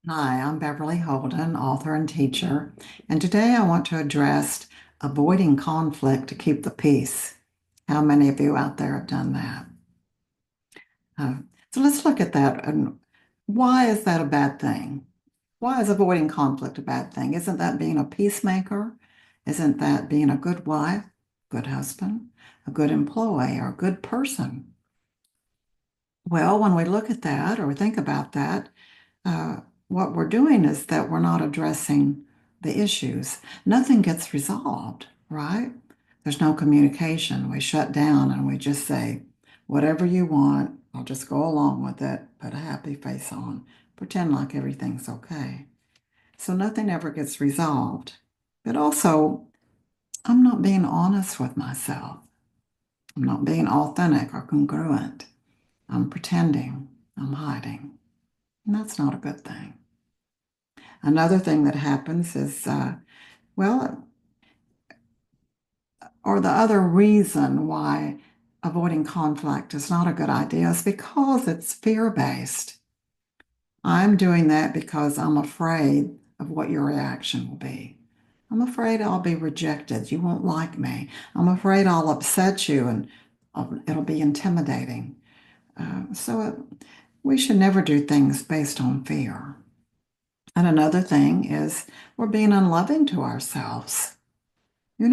Hi, I'm Beverly Holden, author and teacher, and today I want to address avoiding conflict to keep the peace. How many of you out there have done that? Uh, so let's look at that. And why is that a bad thing? Why is avoiding conflict a bad thing? Isn't that being a peacemaker? Isn't that being a good wife, good husband, a good employee, or a good person? Well, when we look at that or think about that, uh, what we're doing is that we're not addressing the issues. Nothing gets resolved, right? There's no communication. We shut down and we just say, whatever you want, I'll just go along with it, put a happy face on, pretend like everything's okay. So nothing ever gets resolved. But also, I'm not being honest with myself. I'm not being authentic or congruent. I'm pretending. I'm hiding. And that's not a good thing. Another thing that happens is, well, or the other reason why avoiding conflict is not a good idea is because it's fear-based. I'm doing that because I'm afraid of what your reaction will be. I'm afraid I'll be rejected. You won't like me. I'm afraid I'll upset you and it'll be intimidating. We should never do things based on fear. And another thing is we're being unloving to ourselves. When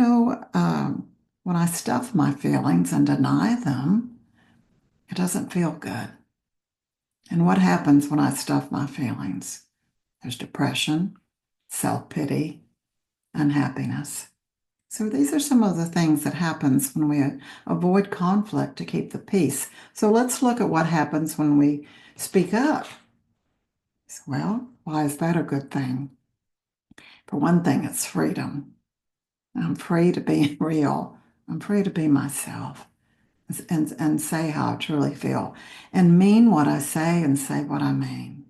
I stuff my feelings and deny them, it doesn't feel good. And what happens when I stuff my feelings? There's depression, self-pity, unhappiness. So these are some of the things that happens when we avoid conflict to keep the peace. So let's look at what happens when we speak up. Well, why is that a good thing? For one thing, it's freedom. I'm free to be real. I'm free to be myself and say how I truly feel and mean what I say and say what I mean.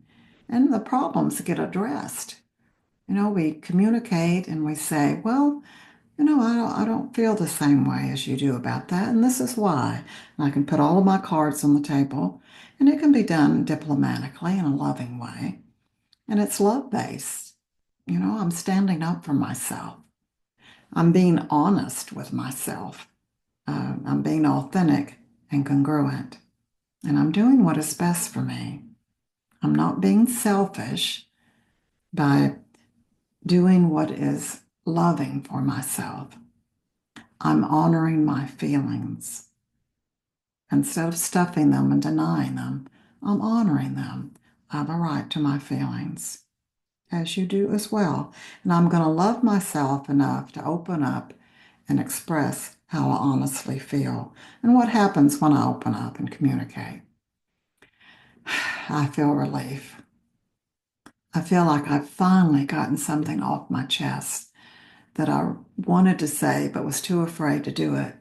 And the problems get addressed. We communicate and we say, well, I don't feel the same way as you do about that, and this is why. And I can put all of my cards on the table, and it can be done diplomatically in a loving way. And it's love-based. I'm standing up for myself. I'm being honest with myself. I'm being authentic and congruent. And I'm doing what is best for me. I'm not being selfish by doing what is loving for myself. I'm honoring my feelings. Instead of stuffing them and denying them, I'm honoring them. I have a right to my feelings, as you do as well. And I'm going to love myself enough to open up and express how I honestly feel. And what happens when I open up and communicate? I feel relief. I feel like I've finally gotten something off my chest that I wanted to say but was too afraid to do it.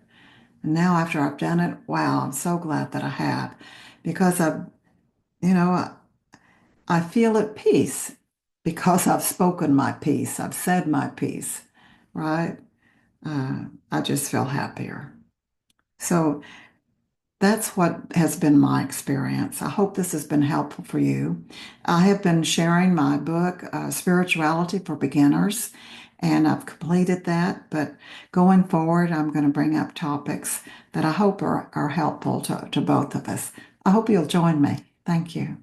And now after I've done it, wow, I'm so glad that I have because you know, I feel at peace because I've spoken my piece. I've said my piece, right? I just feel happier. So that's what has been my experience. I hope this has been helpful for you. I have been sharing my book, Spirituality for Beginners, and I've completed that. But going forward, I'm going to bring up topics that I hope are helpful to both of us. I hope you'll join me. Thank you.